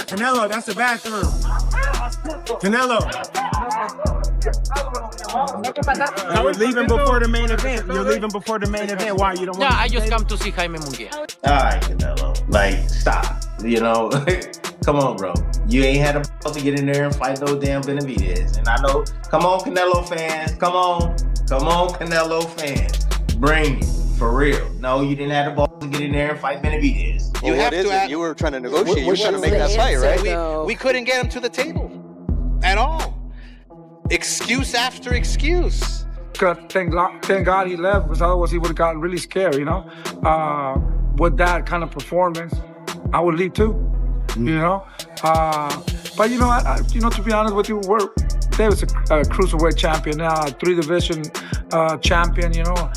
Canelo, that's the bathroom. Canelo. You're leaving before the main event. You're leaving before the main event. Why you don't want? Yeah, I just come to see Jaime Munguia. All right, Canelo. Like, stop. You know, come on, bro. You ain't had a to get in there and fight no damn Benavidez. And I know, come on, Canelo fans. Come on, Canelo fans. Bring it. For real. No, you didn't have the ball to get in there and fight Benavidez. You have to. You were trying to negotiate. You were trying to make that fight, right? We couldn't get him to the table at all. Excuse after excuse. Thank God he left, because otherwise he would have gotten really scared, you know? With that kind of performance, I would leave too, you know? But you know, to be honest with you, David's a cruiserweight champion now, 3-division champion, you know?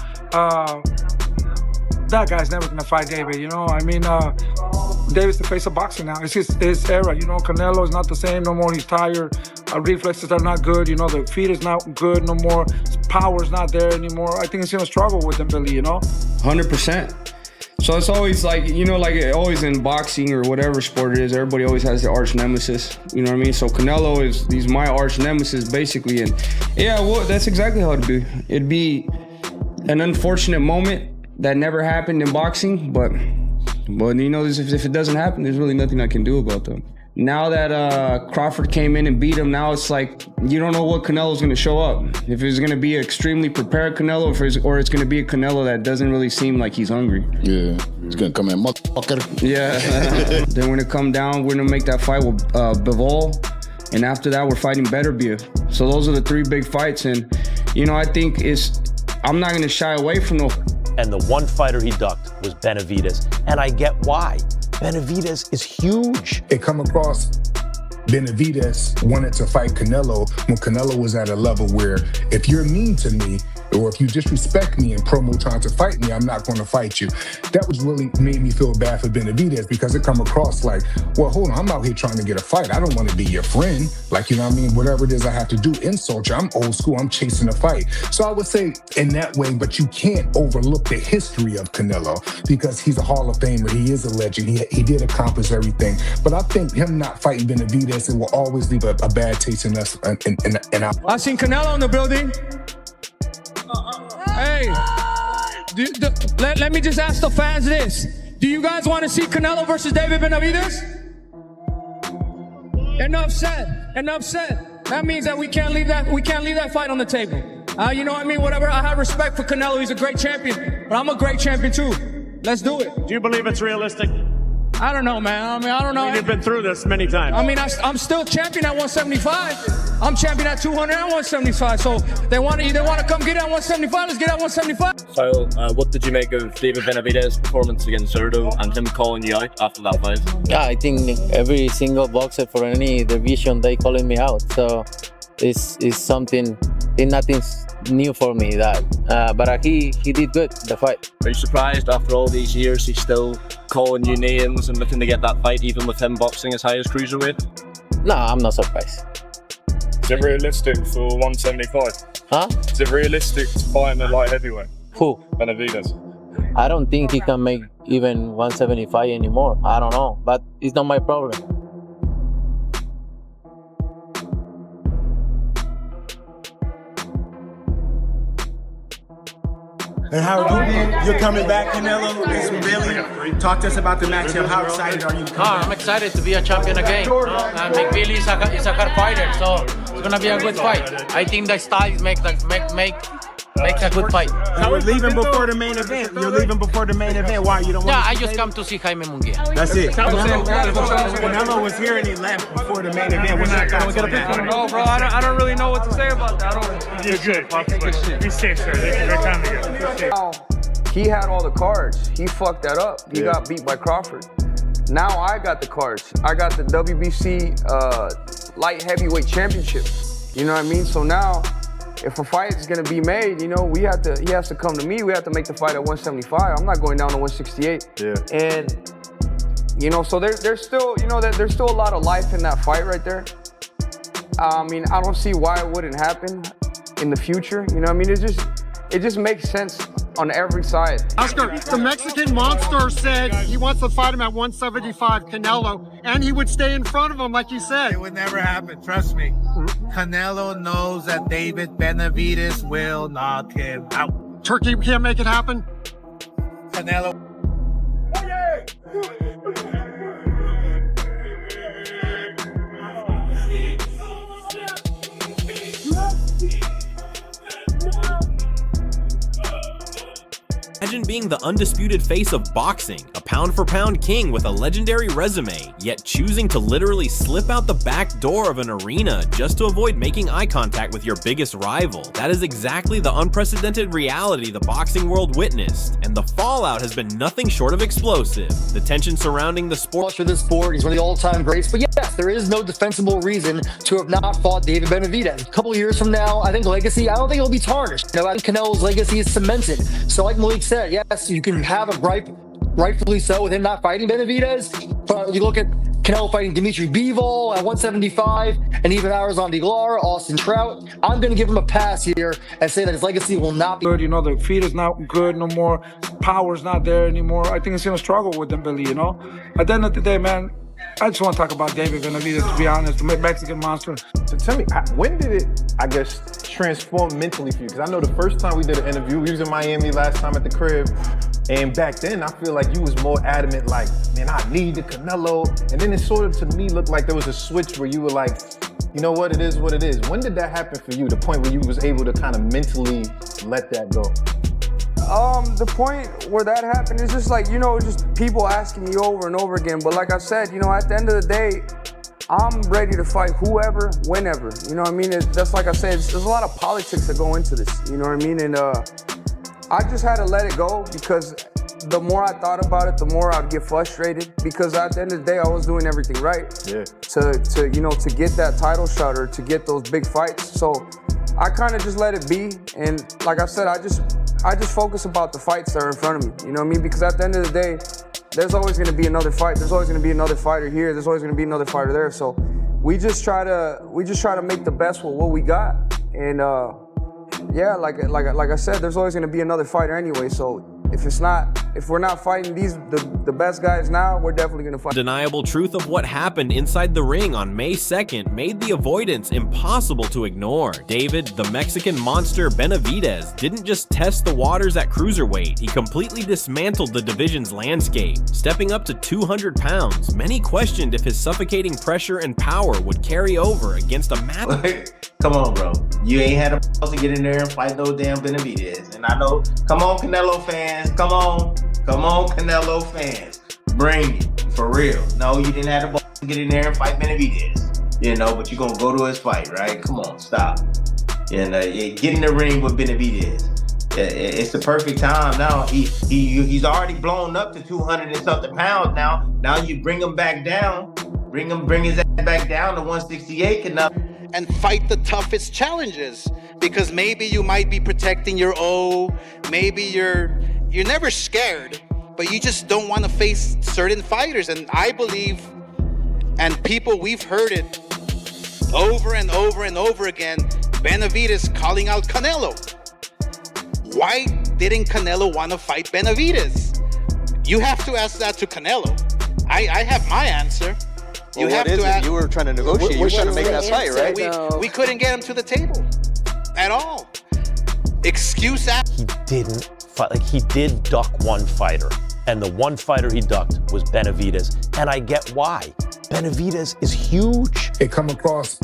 That guy's never gonna fight David, you know? I mean, David's the face of boxing now. It's his era, you know? Canelo is not the same no more. He's tired. Reflexes are not good, you know? The feet is not good no more. His power's not there anymore. I think he's gonna struggle with them, Billy, you know? 100%. So it's always like, you know, like always in boxing or whatever sport it is, everybody always has their arch nemesis, you know what I mean? So Canelo he's my arch nemesis, basically. And yeah, well, that's exactly how it'd be. It'd be an unfortunate moment that never happened in boxing, but you know, if it doesn't happen, there's really nothing I can do about them. Now that Crawford came in and beat him, now it's like you don't know what Canelo's going to show up. If it's going to be an extremely prepared Canelo, or it's going to be a Canelo that doesn't really seem like he's hungry. Yeah, he's going to come in, motherfucker. Yeah. Then we're going to come down, we're going to make that fight with Bivol, and after that, we're fighting Beterbiev. So those are the 3 big fights, and you know, I think I'm not going to shy away from no. And the one fighter he ducked was Benavidez. And I get why. Benavidez is huge. It come across Benavidez wanted to fight Canelo when Canelo was at a level where if you're mean to me, or if you disrespect me in promo trying to fight me, I'm not going to fight you. That was really made me feel bad for Benavidez, because it come across like, well, hold on, I'm out here trying to get a fight. I don't want to be your friend. Like, you know what I mean? Whatever it is I have to do, insult you. I'm old school. I'm chasing a fight. So I would say in that way, but you can't overlook the history of Canelo, because he's a Hall of Famer. He is a legend. He did accomplish everything. But I think him not fighting Benavidez, it will always leave a bad taste in us. I seen Canelo in the building. Hey, let me just ask the fans this. Do you guys want to see Canelo versus David Benavidez? Enough said. That means that we can't leave that fight on the table. You know what I mean? Whatever, I have respect for Canelo. He's a great champion, but I'm a great champion too. Let's do it. Do you believe it's realistic? I don't know, man. I don't know. You've been through this many times. I mean, I'm still champion at 175. I'm champion at 200 and 175. So they want to come get it at 175. Let's get it at 175. So, what did you make of David Benavidez's performance against Zurdo and him calling you out after that fight? Yeah, I think every single boxer for any division, they calling me out. So it's something, nothing's new for me that. But he did good, the fight. Are you surprised after all these years he's still calling you names and looking to get that fight, even with him boxing as high as cruiserweight? No, I'm not surprised. Is it realistic for 175? Huh? Is it realistic to fight him at light heavyweight? Who? Benavidez. I don't think he can make even 175 anymore. I don't know, but it's not my problem. And how you're coming back, Canelo? Really? Talk to us about the matchup. How excited are you to come back? I'm excited to be a champion again. And McBilly is a hard fighter, so it's gonna be a good fight. I think the style makes a good fight. You're leaving before the main event. Why you don't want? Yeah, I just come to see Jaime Munguia. That's it. Canelo was here and he left before the main event. We're not going to get a picture. No, bro, I don't really know what to say about that. You're good. Be safe, sir. They're time to go. He had all the cards. He fucked that up. He got beat by Crawford. Now I got the cards. I got the WBC light heavyweight championship. You know what I mean? So now, if a fight is gonna be made, you know, he has to come to me. We have to make the fight at 175. I'm not going down to 168. Yeah. And you know, so there's still, you know, there's still a lot of life in that fight right there. I mean, I don't see why it wouldn't happen. in the future. You know what I mean? It just makes sense on every side. Oscar, the Mexican monster said he wants to fight him at 175, Canelo, and he would stay in front of him like you said. It would never happen, trust me. Canelo knows that David Benavidez will knock him out. Turkey can't make it happen? Canelo. Imagine being the undisputed face of boxing, a pound-for-pound king with a legendary resume, yet choosing to literally slip out the back door of an arena just to avoid making eye contact with your biggest rival. That is exactly the unprecedented reality the boxing world witnessed, and the fallout has been nothing short of explosive. The tension surrounding the sport for this sport, he's one of the all-time greats, but yes, there is no defensible reason to have not fought David Benavidez. A couple of years from now, I think legacy, I don't think it'll be tarnished. You know, I think Canelo's legacy is cemented. So like Malik said, yes, you can have a gripe, rightfully so, with him not fighting Benavidez, but you look at Canelo fighting Dimitri Bivol at 175, and even Arizona Lara, Austin Trout. I'm going to give him a pass here and say that his legacy will not be good. You know, the feet is not good no more. Power's not there anymore. I think he's going to struggle with Dembele, you know? At the end of the day, man, I just want to talk about David Benavidez, to be honest, the Mexican monster. So tell me, when did it, I guess, transform mentally for you? Because I know the first time we did an interview, we was in Miami last time at the crib, and back then I feel like you was more adamant, like, man, I need the Canelo. And then it sort of, to me, looked like there was a switch where you were like, you know what, it is what it is. When did that happen for you, the point where you was able to kind of mentally let that go? The point where that happened is just like, you know, just people asking me over and over again. But like I said, you know, at the end of the day, I'm ready to fight whoever, whenever. You know what I mean? That's like I said, there's a lot of politics that go into this. You know what I mean? And I just had to let it go because the more I thought about it, the more I'd get frustrated. Because at the end of the day, I was doing everything right. Yeah. To you know, to get that title shot or to get those big fights. So I kind of just let it be. And like I said, I just focus about the fights that are in front of me. You know what I mean? Because at the end of the day, there's always going to be another fight. There's always going to be another fighter here. There's always going to be another fighter there. So we just try to make the best with what we got. And yeah, like I said, there's always going to be another fighter anyway. So if we're not fighting the best guys now, we're definitely going to fight. Undeniable truth of what happened inside the ring on May 2nd made the avoidance impossible to ignore. David, the Mexican monster Benavidez, didn't just test the waters at cruiserweight, he completely dismantled the division's landscape. Stepping up to 200 pounds, many questioned if his suffocating pressure and power would carry over against a massive... Come on, bro. You ain't had a to get in there and fight no damn Benavidez. And I know, come on, Canelo fans. Come on, Canelo fans. Bring it, for real. No, you didn't have the to get in there and fight Benavidez. You know, but you're going to go to his fight, right? Come on, stop. And get in the ring with Benavidez. It's the perfect time now. He's already blown up to 200 and something pounds now. Now you bring him back down. Bring his ass back down to 168, Canelo. And fight the toughest challenges, because maybe you might be protecting your O, maybe you're never scared, but you just don't want to face certain fighters. And I believe, and people, we've heard it over and over and over again, Benavidez calling out Canelo. Why didn't Canelo want to fight Benavidez? You have to ask that to Canelo. I have my answer. Well, what is it? You were trying to negotiate. You were trying to make that fight, right? We couldn't get him to the table at all. Excuse that. He didn't fight. Like, he did duck one fighter, and the one fighter he ducked was Benavidez, and I get why. Benavidez is huge. It come across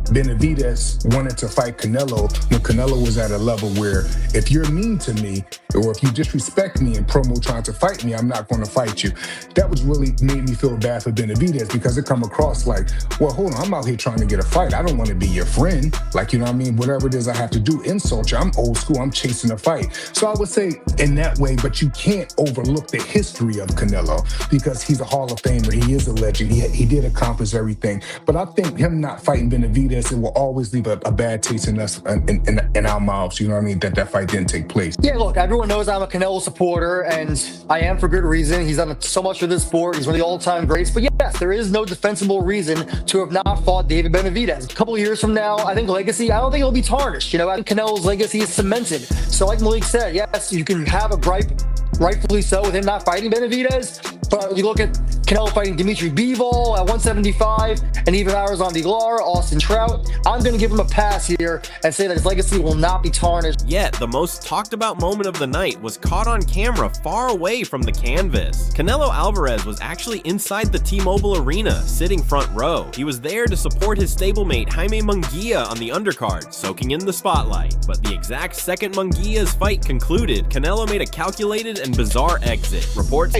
Benavidez wanted to fight Canelo when Canelo was at a level where if you're mean to me or if you disrespect me in promo trying to fight me, I'm not going to fight you. That was really made me feel bad for Benavidez because it come across like, well, hold on, I'm out here trying to get a fight. I don't want to be your friend. Like, you know what I mean? Whatever it is I have to do, insult you. I'm old school. I'm chasing a fight. So I would say in that way, but you can't overlook the history of Canelo because he's a Hall of Famer. He is a legend. He did accomplish everything. But I think him not fighting Benavidez Benavidez, it will always leave a bad taste in us in our mouths. You know what I mean? That fight didn't take place. Yeah, look, everyone knows I'm a Canelo supporter, and I am for good reason. He's done so much for this sport. He's one of the all-time greats. But yes, there is no defensible reason to have not fought David Benavidez. A couple of years from now, I think legacy, I don't think it'll be tarnished. I think Canelo's legacy is cemented. So like Malik said, yes, you can have a gripe, rightfully so, with him not fighting Benavidez. But you look at Canelo fighting Dimitri Bivol at 175, and even Arizona Lara, Austin Trout. I'm going to give him a pass here and say that his legacy will not be tarnished. Yet, the most talked about moment of the night was caught on camera far away from the canvas. Canelo Alvarez was actually inside the T-Mobile Arena, sitting front row. He was there to support his stablemate Jaime Munguia on the undercard, soaking in the spotlight. But the exact second Munguia's fight concluded, Canelo made a calculated and bizarre exit. Reports...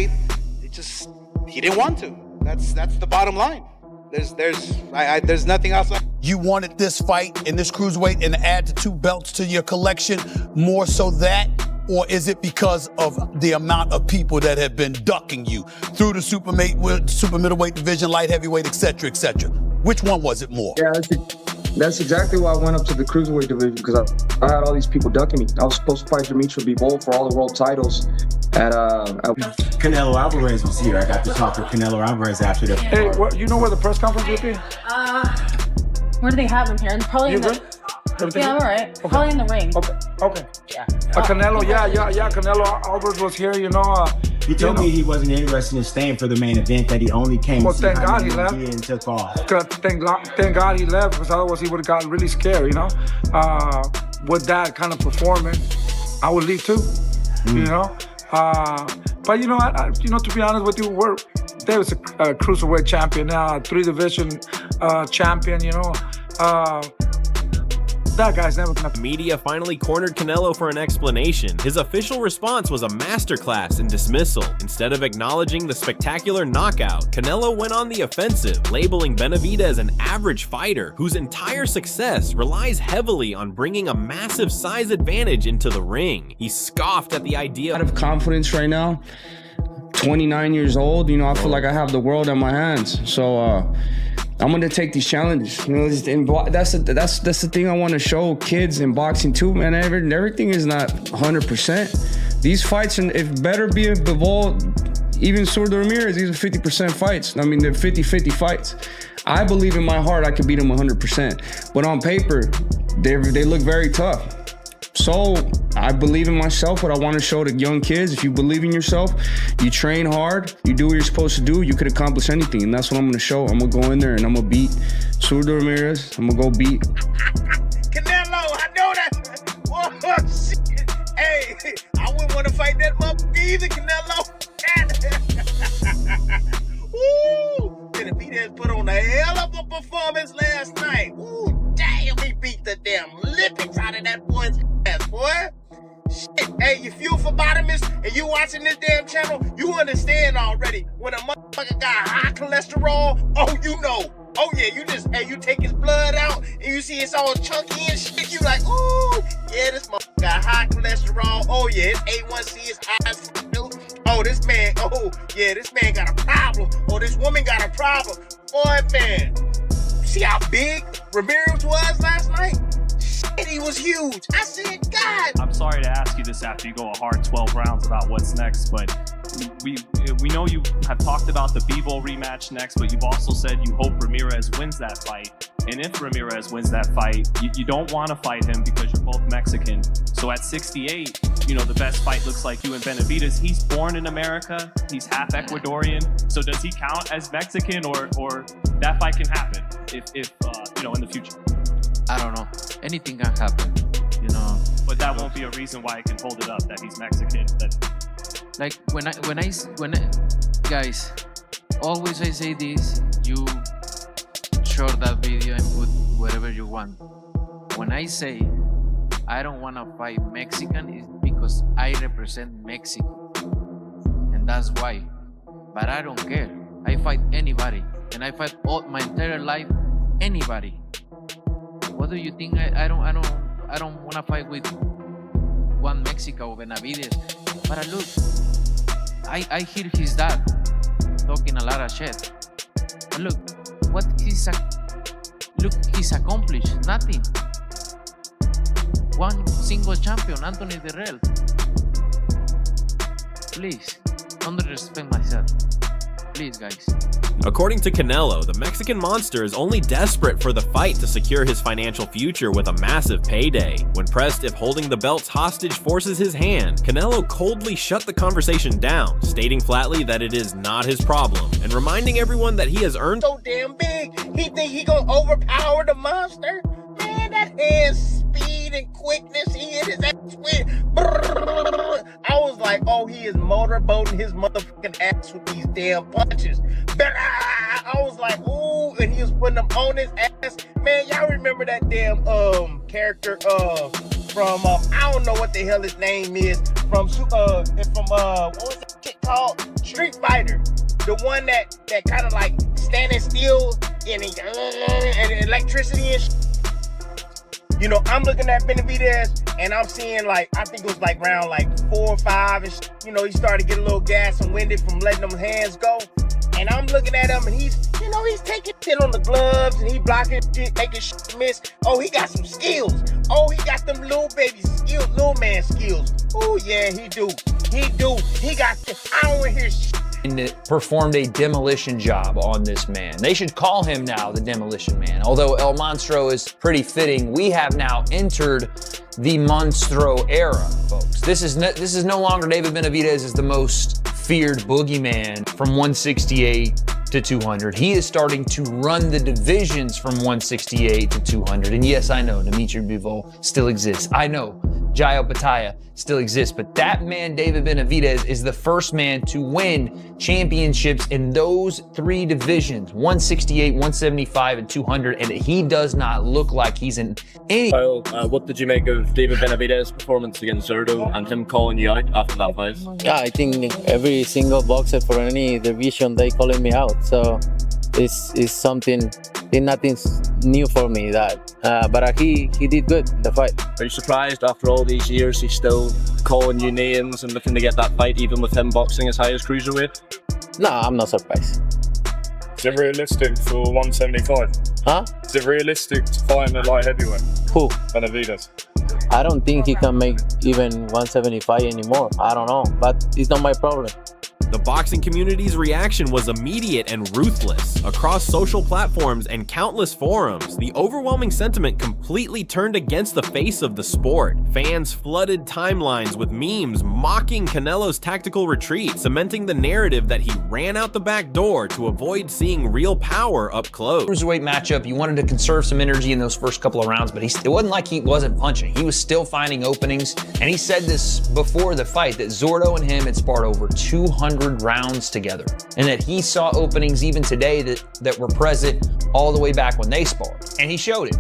He didn't want to. That's the bottom line. There's nothing else. You wanted this fight in this cruiserweight and add the 2 belts to your collection, more so that, or is it because of the amount of people that have been ducking you through the super middleweight division, light heavyweight, etc., etc.? Which one was it more? Yeah, that's exactly why I went up to the cruiserweight division, because I had all these people ducking me. I was supposed to fight Dimitri Bivol for all the world titles. Canelo Alvarez was here. I got to talk to Canelo Alvarez after the. Hey, you know where the press conference will be? Where do they have him here? Probably in the. Yeah, I'm all right. Okay. Probably in the ring. Okay. Yeah. Canelo, yeah. Canelo Alvarez was here. He told me he wasn't interested in staying for the main event. That he only came. Well, to thank see God he left. And took off. Thank God he left, because otherwise he would have gotten really scared. With that kind of performance, I would leave too. But to be honest with you, David's a cruiserweight champion now, 3-division champion. That guy's never gonna. Media finally cornered Canelo for an explanation. His official response was a masterclass in dismissal. Instead of acknowledging the spectacular knockout, Canelo went on the offensive, labeling Benavidez an average fighter whose entire success relies heavily on bringing a massive size advantage into the ring. He scoffed at the idea of confidence right now. 29 years old, I feel like I have the world in my hands. So I'm gonna take these challenges. That's the thing I want to show kids in boxing too, man. Everything is not 100%. These fights, and if better be a Bivol, even Surdo Ramirez, these are 50% fights. I mean, they're 50-50 fights. I believe in my heart I could beat them 100%, but on paper, they look very tough. So I believe in myself. What I want to show the young kids: if you believe in yourself, you train hard, you do what you're supposed to do, you could accomplish anything. And that's what I'm going to show. I'm going to go in there and I'm going to beat Surdo Ramirez. I'm going to go beat Canelo. I know that. Oh, shit. Hey, I wouldn't want to fight that motherfucker either, Canelo. Woo! Benavidez put on a hell of a performance last night. Ooh, damn, he beat the damn lippings out of that boy's ass, boy. Shit. Hey, you fuel for bottomists and you watching this damn channel, you understand already. When a motherfucker got high cholesterol, oh yeah, you take his blood out and you see it's all chunky and shit, you like, ooh, yeah, this motherfucker got high cholesterol. Oh yeah, his A1C is high as fuck. Oh, this man got a problem. Oh, this woman got a problem. Boy, man, see how big Ramirez was last night? Shit, he was huge. I said, God. I'm sorry to ask you this after you go a hard 12 rounds about what's next, but we know you have talked about the Bivol rematch next, but you've also said you hope Ramirez wins that fight. And if Ramirez wins that fight, you don't want to fight him because you're both Mexican. So at 68, the best fight looks like you and Benavidez. He's born in America. He's half Ecuadorian. So does he count as Mexican, or that fight can happen if in the future? I don't know. Anything can happen, But that won't be a reason why I can hold it up that he's Mexican. Like when I guys, always I say this, you share that video and put whatever you want. When I say I don't want to fight Mexican, it's because I represent Mexico. And that's why. But I don't care. I fight anybody. And I fight all my entire life, anybody. What do you think? I don't want to fight with one Mexico or Benavidez. But look, I hear his dad talking a lot of shit. But look, what he's Look, he's accomplished nothing. One single champion, Anthony Derrell. Please, don't disrespect myself. Please, guys. According to Canelo, the Mexican monster is only desperate for the fight to secure his financial future with a massive payday. When pressed if holding the belts hostage forces his hand, Canelo coldly shut the conversation down, stating flatly that it is not his problem, and reminding everyone that he has earned So damn big, he think he gonna overpower the monster? Man, that hand's speed and quickness, he hit his ass with. I was like, oh, he is motorboating his motherfucking ass with these damn punches. I was like, ooh, and he was putting them on his ass. Man, y'all remember that damn character from I don't know what the hell his name is from what was that shit called? Street Fighter. The one that kind of like standing still and electricity and shit. You know, I'm looking at Benavidez and I'm seeing like, I think it was like round like 4 or 5 and you know, he started to get a little gas and winded from letting them hands go. And I'm looking at him and he's taking shit on the gloves and he blocking shit, making shit miss. Oh, he got some skills. Oh, he got them little baby skills, little man skills. Oh yeah, he do. He got, I don't want to hear shit. And performed a demolition job on this man. They should call him now the Demolition Man. Although El Monstro is pretty fitting, we have now entered the Monstro era, folks. This is no longer David Benavidez as the most feared boogeyman from 168 to 200. He is starting to run the divisions from 168 to 200. And yes, I know Dimitri Bivol still exists. I know Jai Opataya still exists, but that man, David Benavidez, is the first man to win championships in those 3 divisions, 168, 175, and 200, and he does not look like he's in any... Kyle, what did you make of David Benavidez's performance against Zurdo and him calling you out after that fight? Yeah, I think every single boxer for any division, they calling me out, so it's something, nothing's new for me that, but he did good in the fight. Are you surprised after all these years he's still calling you names and looking to get that fight even with him boxing as high as cruiserweight? No, I'm not surprised. Is it realistic for 175? Huh? Is it realistic to fight at light heavyweight? Who? Benavidez. I don't think he can make even 175 anymore. I don't know, but it's not my problem. The boxing community's reaction was immediate and ruthless. Across social platforms and countless forums, the overwhelming sentiment completely turned against the face of the sport. Fans flooded timelines with memes mocking Canelo's tactical retreat, cementing the narrative that he ran out the back door to avoid seeing real power up close. Cruiserweight matchup, you wanted to conserve some energy in those first couple of rounds, but it wasn't like he wasn't punching. He was still finding openings, and he said this before the fight, that Zurdo and him had sparred over 200 rounds together, and that he saw openings even today that were present all the way back when they sparred, and he showed it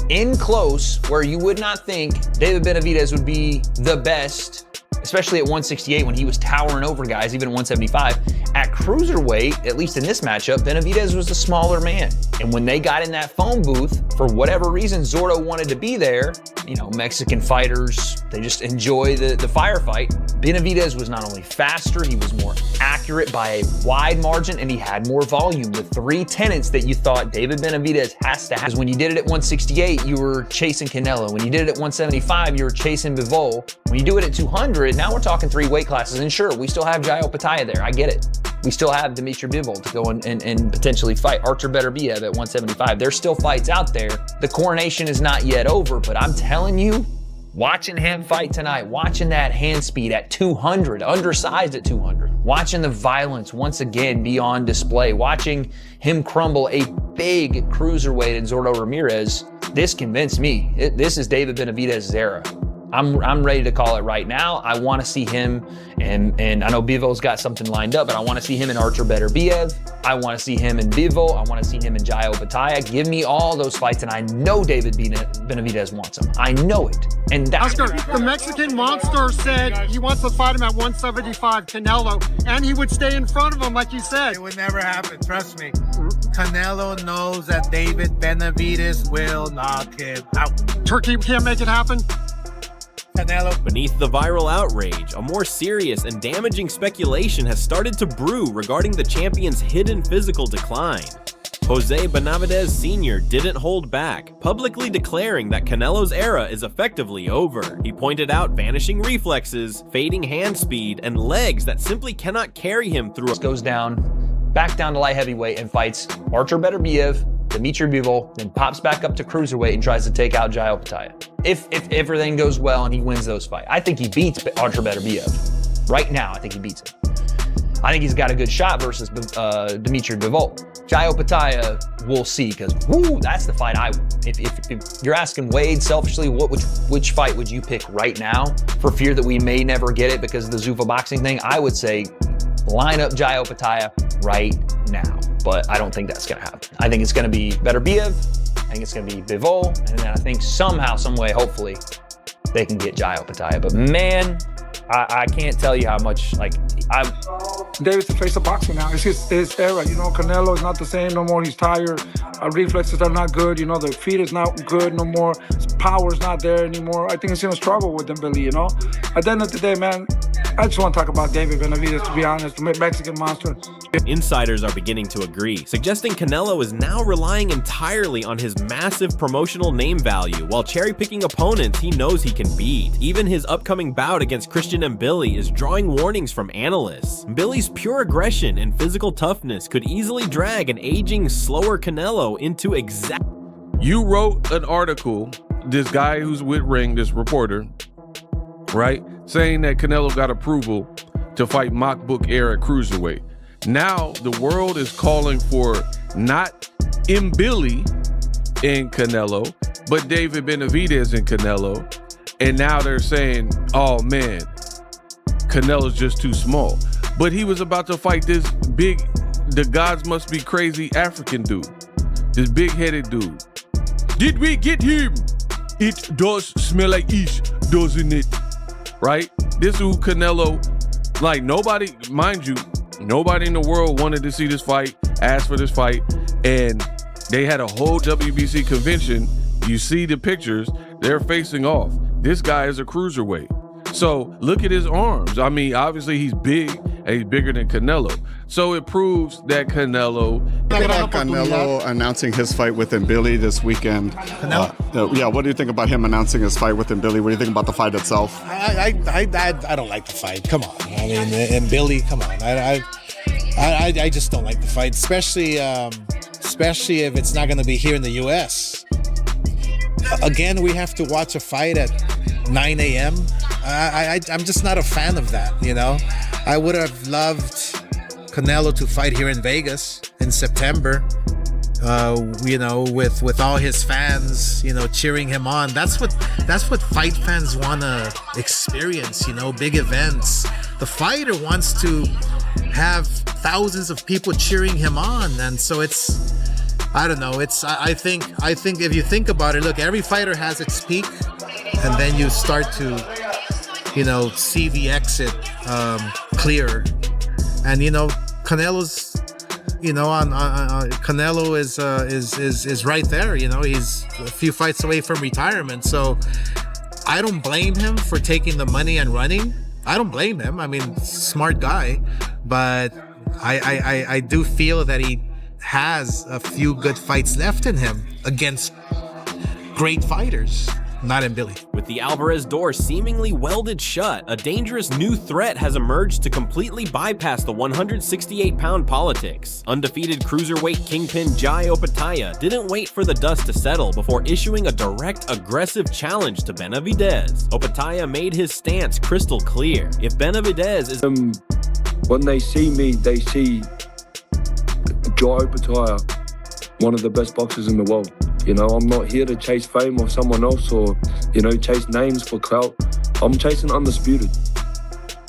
in close, where you would not think David Benavidez would be the best, especially at 168 when he was towering over guys, even at 175. At cruiserweight, at least in this matchup, Benavidez was the smaller man. And when they got in that phone booth, for whatever reason, Zurdo wanted to be there. You know, Mexican fighters, they just enjoy the firefight. Benavidez was not only faster, he was more accurate by a wide margin, and he had more volume. The 3 tenets that you thought David Benavidez has to have. Because when you did it at 168, you were chasing Canelo. When you did it at 175, you were chasing Bivol. When you do it at 200, now we're talking 3 weight classes. And sure, we still have Jai Opataya there. I get it. We still have Dimitri Bivol to go and potentially fight Artur Beterbiev at 175. There's still fights out there. The coronation is not yet over, but I'm telling you, watching him fight tonight, watching that hand speed at 200, undersized at 200, watching the violence once again be on display, watching him crumble a big cruiserweight in Zurdo Ramirez, this convinced me. This is David Benavidez's era. I'm ready to call it right now. I want to see him, and I know Bivol's got something lined up, but I want to see him in Artur Beterbiev. I want to see him in Bivol. I want to see him in Jai Opataya. Give me all those fights, and I know David Benavidez wants them. I know it. And that's Oscar, the Mexican monster said he wants to fight him at 175, Canelo, and he would stay in front of him, like you said. It would never happen, trust me. Canelo knows that David Benavidez will knock him out. Turkey can't make it happen? Canelo. Beneath the viral outrage, a more serious and damaging speculation has started to brew regarding the champion's hidden physical decline. Jose Benavidez Sr. didn't hold back, publicly declaring that Canelo's era is effectively over. He pointed out vanishing reflexes, fading hand speed, and legs that simply cannot carry him through. Goes down, back down to light heavyweight and fights Artur Beterbiev, Dimitri Bivol, then pops back up to cruiserweight and tries to take out Jai Opataya. If everything goes well and he wins those fights, I think he beats Artur Beterbiev. Right now, I think he beats him. I think he's got a good shot versus Dimitri Bivol. Jai Opataya, we'll see, because that's the fight if you're asking Wade selfishly, which fight would you pick right now for fear that we may never get it because of the Zuffa boxing thing? I would say line up Jai Opataya right now, but I don't think that's gonna happen. I think it's gonna be Beterbiev, I think it's gonna be Bivol, and then I think somehow, some way, hopefully, they can get Jai Opataya. But man, I can't tell you how much, David's the face of boxing now. It's his era. You know, Canelo is not the same no more. He's tired. Reflexes are not good. You know, the feet is not good no more. His power is not there anymore. I think he's gonna struggle with them, Billy, you know? At the end of the day, man, I just want to talk about David Benavidez, to be honest, the Mexican monster. Insiders are beginning to agree, suggesting Canelo is now relying entirely on his massive promotional name value while cherry-picking opponents he knows he can beat. Even his upcoming bout against Christian Mbili is drawing warnings from analysts. Mbili's pure aggression and physical toughness could easily drag an aging, slower Canelo into You wrote an article, this guy who's with Ring, this reporter, right, saying that Canelo got approval to fight Makbuk Air at cruiserweight. Now the world is calling for not Mbili in Canelo, but David Benavidez in Canelo. And now they're saying, oh man, Canelo's just too small. But he was about to fight this big, the gods must be crazy African dude. This big-headed dude. Did we get him? It does smell like ish, doesn't it? Right? This is who Canelo, like nobody, mind you, nobody in the world wanted to see this fight, asked for this fight, and they had a whole WBC convention. You see the pictures, they're facing off. This guy is a cruiserweight. So look at his arms. I mean, obviously he's big and he's bigger than Canelo. So it proves that Canelo. Think about Canelo announcing his fight with Mbili this weekend. Yeah, what do you think about him announcing his fight with Mbili? What do you think about the fight itself? I don't like the fight. Come on. I mean, Mbili, come on. I just don't like the fight, especially if it's not going to be here in the U.S. Again, we have to watch a fight at 9 a.m. I'm just not a fan of that, you know. I would have loved Canelo to fight here in Vegas in September, you know, with all his fans, you know, cheering him on. That's what fight fans want to experience, you know, big events. The fighter wants to have thousands of people cheering him on, and so it's, I don't know, it's, I think if you think about it, look, every fighter has its peak, and then you start to, you know, see the exit clear. And you know, Canelo's, you know, Canelo is right there. You know, he's a few fights away from retirement. So I don't blame him for taking the money and running. I don't blame him. I mean, smart guy, but I do feel that he has a few good fights left in him against great fighters. Not in Billy. With the Alvarez door seemingly welded shut, a dangerous new threat has emerged to completely bypass the 168-pound politics. Undefeated cruiserweight kingpin Jai Opataya didn't wait for the dust to settle before issuing a direct, aggressive challenge to Benavidez. Opataya made his stance crystal clear. If Benavidez is... when they see me, they see Jai Opataya, one of the best boxers in the world. You know, I'm not here to chase fame or someone else or, you know, chase names for clout. I'm chasing undisputed.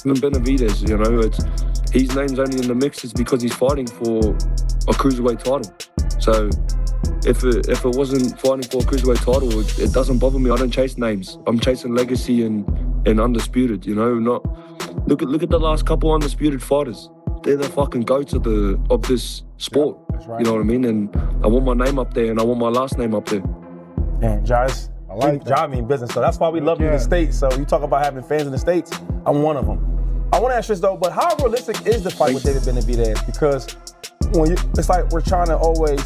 Even Benavidez, you know, his name's only in the mix is because he's fighting for a cruiserweight title. So if it wasn't fighting for a cruiserweight title, it doesn't bother me. I don't chase names. I'm chasing legacy and undisputed, you know. Look at the last couple undisputed fighters. They're the fucking goats of this sport. Right. You know what I mean? And I want my name up there and I want my last name up there. Man, Josh, Jai mean business. So that's why we love you in the States. So you talk about having fans in the States, I'm one of them. I want to ask this though, but how realistic is the fight with David Benavidez? Because, it's like we're trying to always,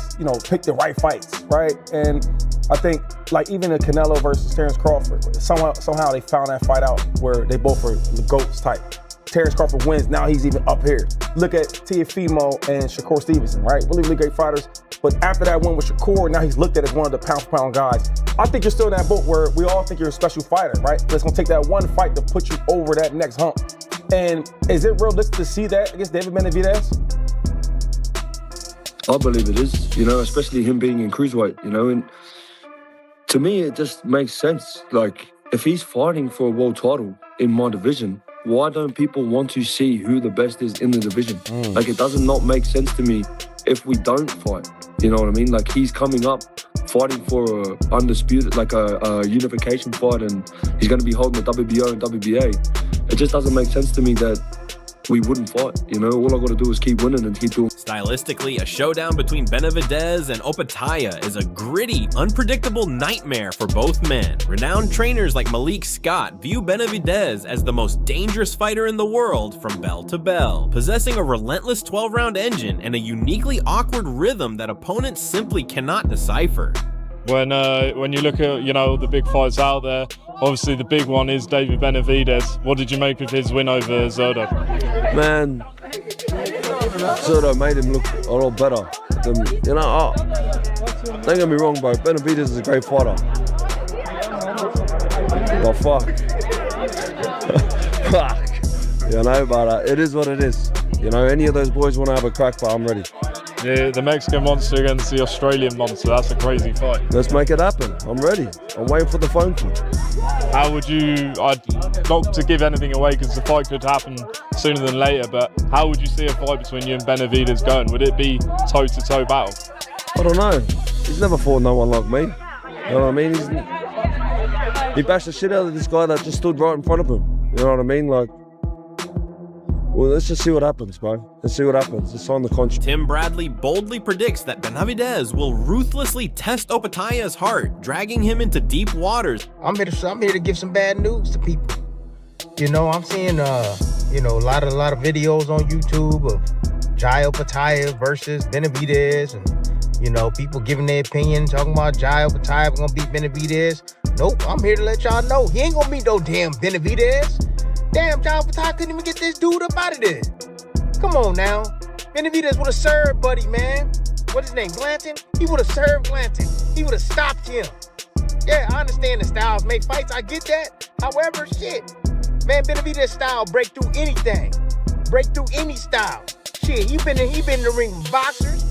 pick the right fights, right? And I think, like, even the Canelo versus Terrence Crawford, somehow they found that fight out where they both are the GOATs type. Terrence Crawford wins, now he's even up here. Look at Teofimo and Shakur Stevenson, right? Really, really great fighters. But after that win with Shakur, now he's looked at as one of the pound-for-pound guys. I think you're still in that boat where we all think you're a special fighter, right? But it's gonna take that one fight to put you over that next hump. And is it realistic to see that against David Benavidez? I believe it is, especially him being in cruiserweight, and to me, it just makes sense. Like, if he's fighting for a world title in my division, why don't people want to see who the best is in the division? Like, it does not make sense to me if we don't fight. You know what I mean? Like, he's coming up fighting for a undisputed, like a unification fight, and he's going to be holding the WBO and WBA. It just doesn't make sense to me that we wouldn't fight. All I got to do is keep winning and keep doing. Stylistically, a showdown between Benavidez and Opataya is a gritty, unpredictable nightmare for both men. Renowned trainers like Malik Scott view Benavidez as the most dangerous fighter in the world from bell to bell, possessing a relentless 12-round engine and a uniquely awkward rhythm that opponents simply cannot decipher. When you look at the big fights out there, obviously the big one is David Benavidez. What did you make of his win over Zurdo? Man, Zurdo made him look a lot better. Don't get me wrong, bro. Benavidez is a great fighter. But fuck. But it is what it is. Any of those boys want to have a crack, but I'm ready. Yeah, the Mexican monster against the Australian monster, that's a crazy fight. Let's make it happen. I'm ready. I'm waiting for the phone call. How would you, not to give anything away because the fight could happen sooner than later, but how would you see a fight between you and Benavidez going? Would it be toe-to-toe battle? I don't know. He's never fought no one like me. You know what I mean? He bashed the shit out of this guy that just stood right in front of him. You know what I mean? Well, let's just see what happens, bro. Let's see what happens. It's on the contract. Tim Bradley boldly predicts that Benavidez will ruthlessly test Opataya's heart, dragging him into deep waters. I'm here to give some bad news to people. I'm seeing a lot of videos on YouTube of Jai Opataya versus Benavidez, and people giving their opinion, talking about Jai Opataya gonna beat Benavidez. Nope, I'm here to let y'all know he ain't gonna beat no damn Benavidez. Damn, Jai Opataya couldn't even get this dude up out of there. Come on now. Benavidez would have served Buddy, man. What's his name, Blanton? He would have served Blanton. He would have stopped him. Yeah, I understand the styles make fights. I get that. However, shit. Man, Benavidez style break through anything. Break through any style. Shit, he been in the ring with boxers.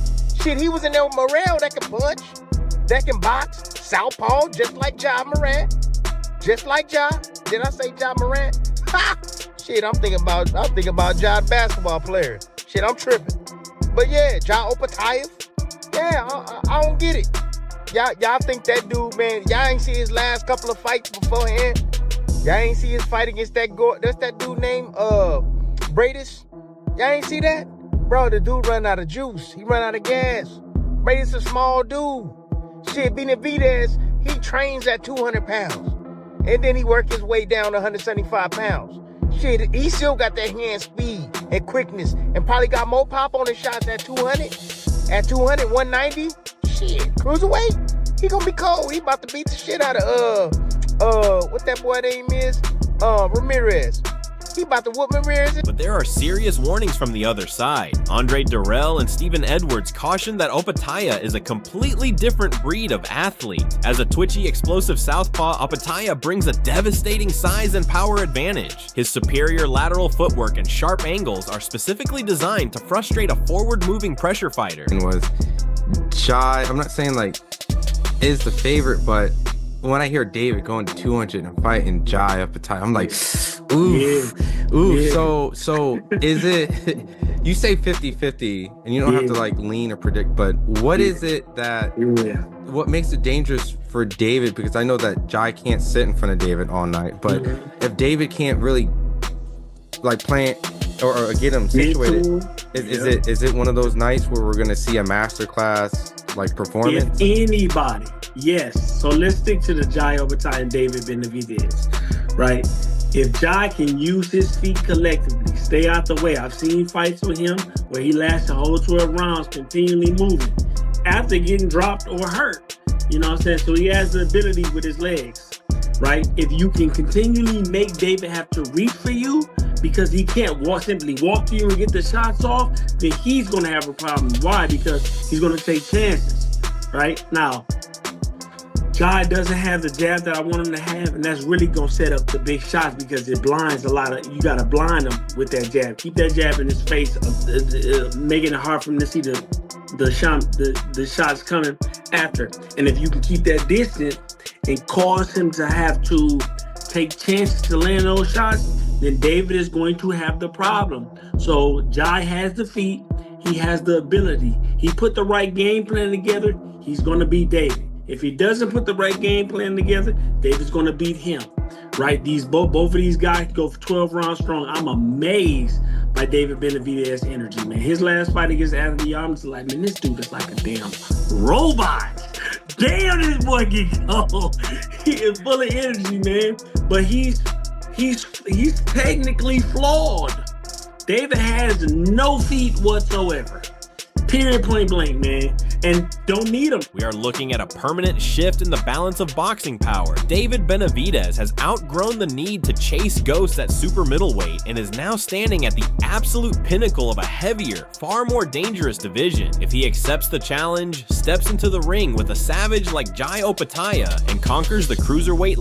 Shit, he was in there with Morrell that can punch, that can box. Southpaw, just like Ja Morant. Just like Ja. Did I say Ja Morant? Ha! Shit, I'm thinking about Ja basketball player. Shit, I'm tripping. But yeah, Jai Opataya. Yeah, I don't get it. Y'all think that dude, man, y'all ain't see his last couple of fights beforehand? Y'all ain't see his fight against that's that dude named Bradis? Y'all ain't see that? Bro, the dude run out of juice. He run out of gas. Bradis a small dude. Shit, Benavidez, he trains at 200 pounds. And then he worked his way down to 175 pounds. Shit, he still got that hand speed and quickness and probably got more pop on his shots at 200. At 200, 190. Shit, cruiserweight? He gonna be cold. He about to beat the shit out of, what that boy name is? Ramirez. He about to whoop Ramirez. But there are serious warnings from the other side. Andre Durrell and Stephen Edwards caution that Opataya is a completely different breed of athlete. As a twitchy, explosive southpaw, Opataya brings a devastating size and power advantage. His superior lateral footwork and sharp angles are specifically designed to frustrate a forward-moving pressure fighter. Jai, I'm not saying is the favorite, but when I hear David going to 200 and fighting Jai Opataya, I'm like, oof. Yeah. So is it, you say 50-50 and you don't have to lean or predict, but what is it that, what makes it dangerous for David? Because I know that Jai can't sit in front of David all night, but if David can't really plan or get him situated, is it one of those nights where we're gonna see a masterclass performance? If anybody, yes. So let's stick to the Jai Opataya and David Benavidez, right? If Jai can use his feet collectively, stay out the way. I've seen fights with him where he lasts a whole 12 rounds continually moving after getting dropped or hurt. You know what I'm saying? So he has the ability with his legs, right? If you can continually make David have to reach for you because he can't simply walk to you and get the shots off, then he's going to have a problem. Why? Because he's going to take chances, right? Now, Jai doesn't have the jab that I want him to have, and that's really going to set up the big shots because it blinds a lot of, you got to blind him with that jab. Keep that jab in his face, making it hard for him to see the shots coming after. And if you can keep that distance and cause him to have to take chances to land those shots, then David is going to have the problem. So Jai has the feet, he has the ability. He put the right game plan together, he's going to beat David. If he doesn't put the right game plan together, David's going to beat him, right? Both of these guys go for 12 rounds strong. I'm amazed by David Benavidez' energy, man. His last fight against Anthony, I'm just like, man, this dude is like a damn robot. Damn, this boy can go. He is full of energy, man. But he's technically flawed. David has no feet whatsoever. Period, point blank, man. And don't need him. We are looking at a permanent shift in the balance of boxing power. David Benavidez has outgrown the need to chase ghosts at super middleweight and is now standing at the absolute pinnacle of a heavier, far more dangerous division. If he accepts the challenge, steps into the ring with a savage like Jai Opataya, and conquers the cruiserweight